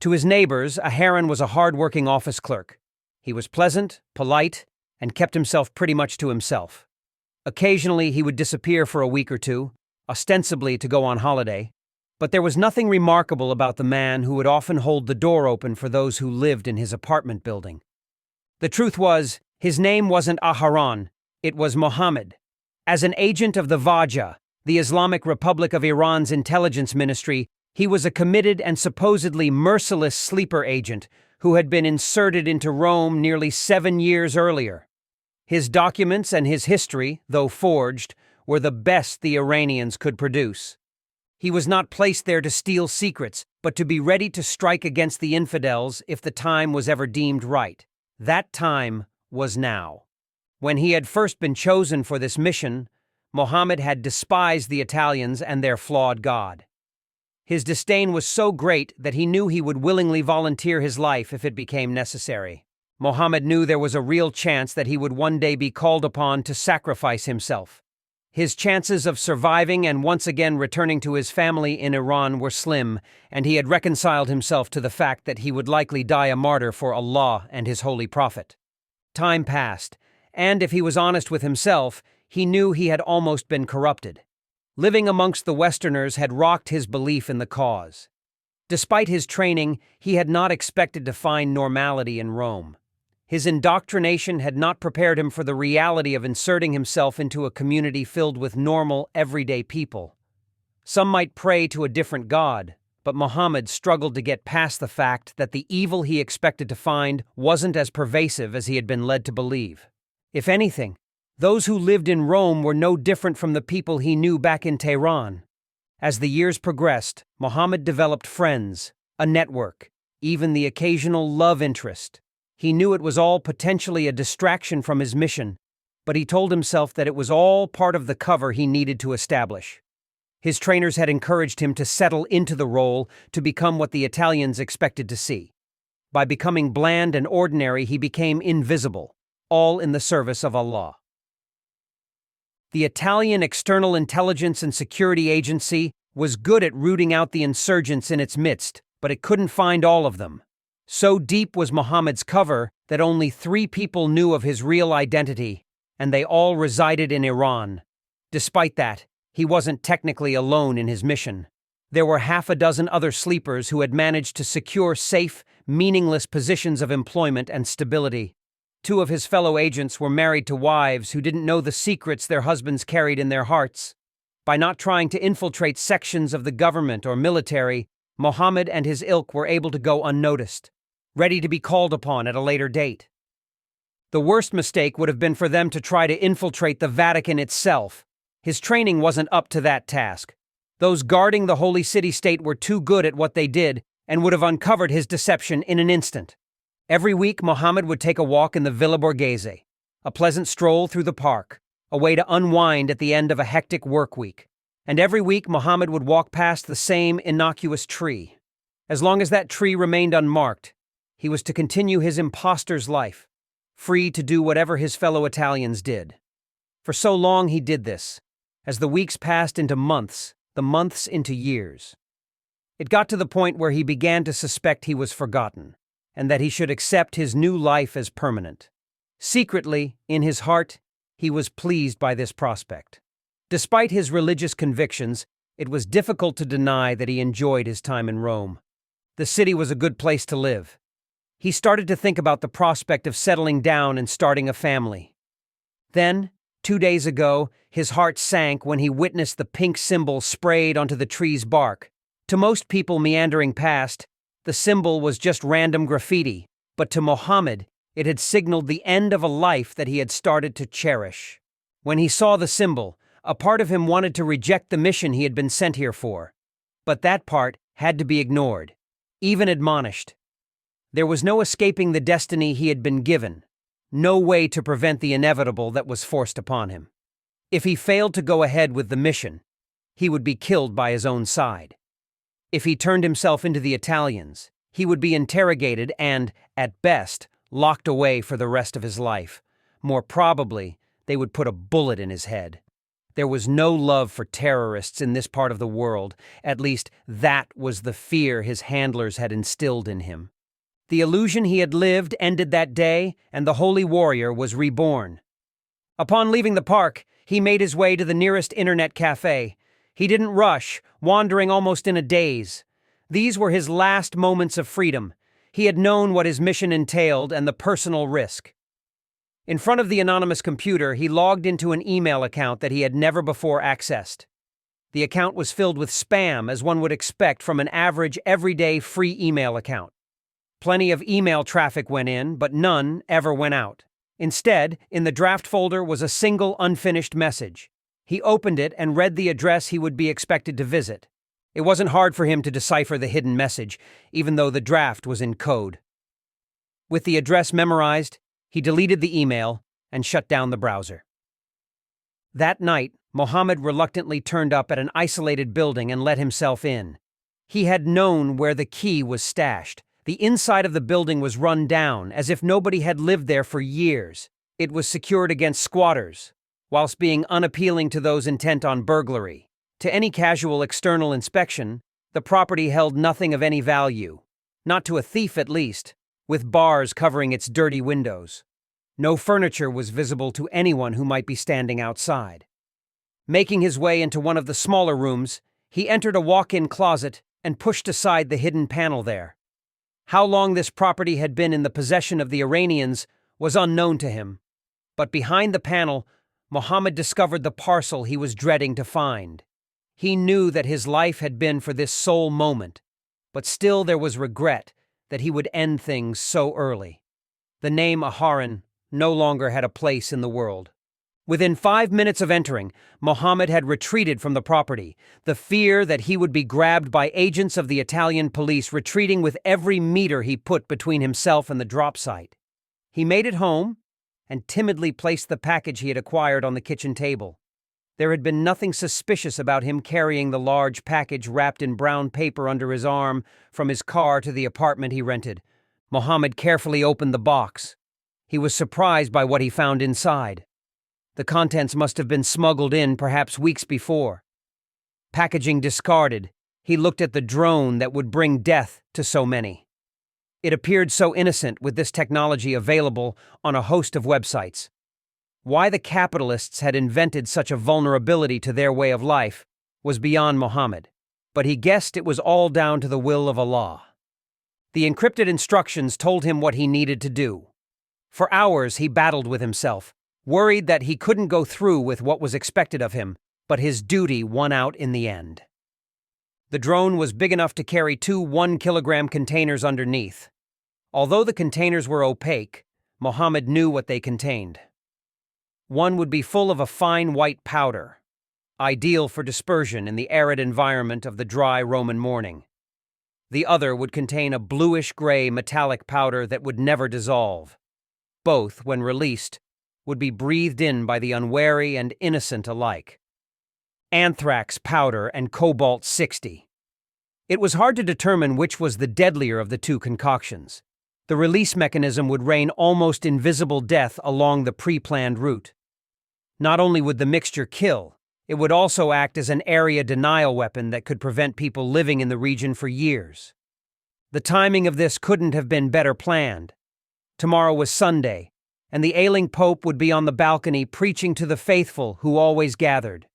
To his neighbors, Aharon was a hard-working office clerk. He was pleasant, polite, and kept himself pretty much to himself. Occasionally, he would disappear for a week or two, ostensibly to go on holiday. But there was nothing remarkable about the man who would often hold the door open for those who lived in his apartment building. The truth was, his name wasn't Aharon, it was Mohammed. As an agent of the Vajah, the Islamic Republic of Iran's intelligence ministry, he was a committed and supposedly merciless sleeper agent who had been inserted into Rome nearly 7 years earlier. His documents and his history, though forged, were the best the Iranians could produce. He was not placed there to steal secrets, but to be ready to strike against the infidels if the time was ever deemed right. That time was now. When he had first been chosen for this mission, Mohammed had despised the Italians and their flawed god. His disdain was so great that he knew he would willingly volunteer his life if it became necessary. Mohammed knew there was a real chance that he would one day be called upon to sacrifice himself. His chances of surviving and once again returning to his family in Iran were slim, and he had reconciled himself to the fact that he would likely die a martyr for Allah and his holy prophet. Time passed, and if he was honest with himself, he knew he had almost been corrupted. Living amongst the Westerners had rocked his belief in the cause. Despite his training, he had not expected to find normality in Rome. His indoctrination had not prepared him for the reality of inserting himself into a community filled with normal, everyday people. Some might pray to a different god, but Mohammed struggled to get past the fact that the evil he expected to find wasn't as pervasive as he had been led to believe. If anything, those who lived in Rome were no different from the people he knew back in Tehran. As the years progressed, Mohammed developed friends, a network, even the occasional love interest. He knew it was all potentially a distraction from his mission, but he told himself that it was all part of the cover he needed to establish. His trainers had encouraged him to settle into the role to become what the Italians expected to see. By becoming bland and ordinary, he became invisible, all in the service of Allah. The Italian External Intelligence and Security Agency was good at rooting out the insurgents in its midst, but it couldn't find all of them. So deep was Mohammed's cover that only 3 people knew of his real identity, and they all resided in Iran. Despite that, he wasn't technically alone in his mission. There were 6 other sleepers who had managed to secure safe, meaningless positions of employment and stability. 2 of his fellow agents were married to wives who didn't know the secrets their husbands carried in their hearts. By not trying to infiltrate sections of the government or military, Mohammed and his ilk were able to go unnoticed, ready to be called upon at a later date. The worst mistake would have been for them to try to infiltrate the Vatican itself. His training wasn't up to that task. Those guarding the holy city-state were too good at what they did and would have uncovered his deception in an instant. Every week, Mohammed would take a walk in the Villa Borghese, a pleasant stroll through the park, a way to unwind at the end of a hectic work week. And every week, Mohammed would walk past the same innocuous tree. As long as that tree remained unmarked, he was to continue his imposter's life, free to do whatever his fellow Italians did. For so long he did this. As the weeks passed into months, the months into years. It got to the point where he began to suspect he was forgotten, and that he should accept his new life as permanent. Secretly, in his heart, he was pleased by this prospect. Despite his religious convictions, it was difficult to deny that he enjoyed his time in Rome. The city was a good place to live. He started to think about the prospect of settling down and starting a family. Then, 2 days ago, his heart sank when he witnessed the pink symbol sprayed onto the tree's bark. To most people meandering past, the symbol was just random graffiti, but to Mohammed, it had signaled the end of a life that he had started to cherish. When he saw the symbol, a part of him wanted to reject the mission he had been sent here for. But that part had to be ignored, even admonished. There was no escaping the destiny he had been given, no way to prevent the inevitable that was forced upon him. If he failed to go ahead with the mission, he would be killed by his own side. If he turned himself into the Italians, he would be interrogated and, at best, locked away for the rest of his life. More probably, they would put a bullet in his head. There was no love for terrorists in this part of the world. At least that was the fear his handlers had instilled in him. The illusion he had lived ended that day, and the holy warrior was reborn. Upon leaving the park, he made his way to the nearest internet cafe. He didn't rush, wandering almost in a daze. These were his last moments of freedom. He had known what his mission entailed and the personal risk. In front of the anonymous computer, he logged into an email account that he had never before accessed. The account was filled with spam, as one would expect from an average, everyday free email account. Plenty of email traffic went in, but none ever went out. Instead, in the draft folder was a single unfinished message. He opened it and read the address he would be expected to visit. It wasn't hard for him to decipher the hidden message, even though the draft was in code. With the address memorized, he deleted the email and shut down the browser. That night, Mohammed reluctantly turned up at an isolated building and let himself in. He had known where the key was stashed. The inside of the building was run down, as if nobody had lived there for years. It was secured against squatters, whilst being unappealing to those intent on burglary. To any casual external inspection, the property held nothing of any value. Not to a thief, at least, with bars covering its dirty windows. No furniture was visible to anyone who might be standing outside. Making his way into one of the smaller rooms, he entered a walk-in closet and pushed aside the hidden panel there. How long this property had been in the possession of the Iranians was unknown to him. But behind the panel, Mohammed discovered the parcel he was dreading to find. He knew that his life had been for this sole moment, but still there was regret that he would end things so early. The name Aharon no longer had a place in the world. Within 5 minutes of entering, Mohammed had retreated from the property, the fear that he would be grabbed by agents of the Italian police retreating with every meter he put between himself and the drop site. He made it home and timidly placed the package he had acquired on the kitchen table. There had been nothing suspicious about him carrying the large package wrapped in brown paper under his arm from his car to the apartment he rented. Mohammed carefully opened the box. He was surprised by what he found inside. The contents must have been smuggled in perhaps weeks before. Packaging discarded, he looked at the drone that would bring death to so many. It appeared so innocent with this technology available on a host of websites. Why the capitalists had invented such a vulnerability to their way of life was beyond Mohammed, but he guessed it was all down to the will of Allah. The encrypted instructions told him what he needed to do. For hours he battled with himself, worried that he couldn't go through with what was expected of him, but his duty won out in the end. The drone was big enough to carry 2 1-kilogram containers underneath. Although the containers were opaque, Mohammed knew what they contained. One would be full of a fine white powder, ideal for dispersion in the arid environment of the dry Roman morning. The other would contain a bluish-gray metallic powder that would never dissolve. Both, when released, would be breathed in by the unwary and innocent alike. Anthrax powder and cobalt-60. It was hard to determine which was the deadlier of the 2 concoctions. The release mechanism would rain almost invisible death along the pre-planned route. Not only would the mixture kill, it would also act as an area denial weapon that could prevent people living in the region for years. The timing of this couldn't have been better planned. Tomorrow was Sunday, and the ailing Pope would be on the balcony preaching to the faithful who always gathered.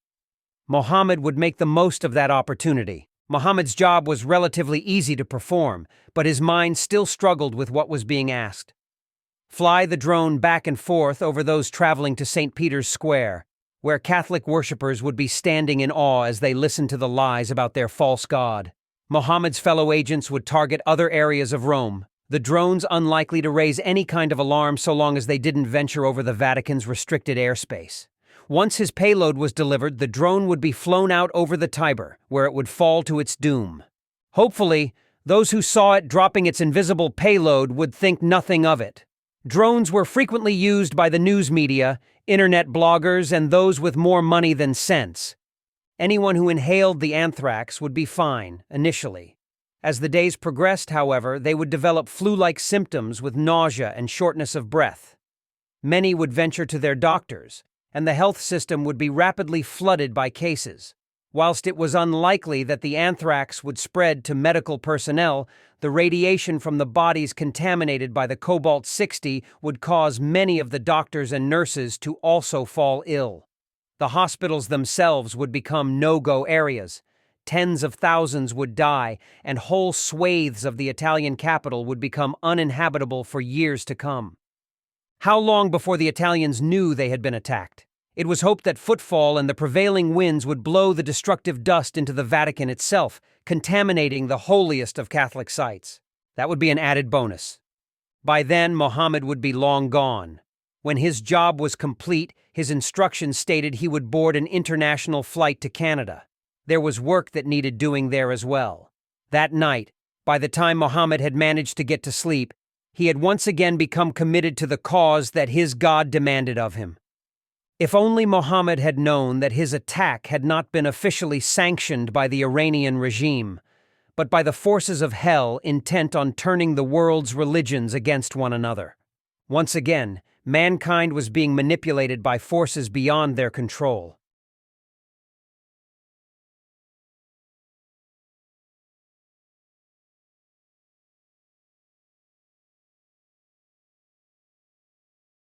Mohammed would make the most of that opportunity. Mohammed's job was relatively easy to perform, but his mind still struggled with what was being asked. Fly the drone back and forth over those traveling to St. Peter's Square, where Catholic worshippers would be standing in awe as they listened to the lies about their false god. Mohammed's fellow agents would target other areas of Rome, the drones unlikely to raise any kind of alarm so long as they didn't venture over the Vatican's restricted airspace. Once his payload was delivered, the drone would be flown out over the Tiber, where it would fall to its doom. Hopefully, those who saw it dropping its invisible payload would think nothing of it. Drones were frequently used by the news media, internet bloggers, and those with more money than sense. Anyone who inhaled the anthrax would be fine, initially. As the days progressed, however, they would develop flu-like symptoms with nausea and shortness of breath. Many would venture to their doctors, and the health system would be rapidly flooded by cases. Whilst it was unlikely that the anthrax would spread to medical personnel, the radiation from the bodies contaminated by the cobalt-60 would cause many of the doctors and nurses to also fall ill. The hospitals themselves would become no-go areas. Tens of thousands would die, and whole swathes of the Italian capital would become uninhabitable for years to come. How long before the Italians knew they had been attacked? It was hoped that footfall and the prevailing winds would blow the destructive dust into the Vatican itself, contaminating the holiest of Catholic sites. That would be an added bonus. By then, Mohammed would be long gone. When his job was complete, his instructions stated he would board an international flight to Canada. There was work that needed doing there as well. That night, by the time Mohammed had managed to get to sleep, he had once again become committed to the cause that his God demanded of him. If only Mohammed had known that his attack had not been officially sanctioned by the Iranian regime, but by the forces of hell intent on turning the world's religions against one another. Once again, mankind was being manipulated by forces beyond their control.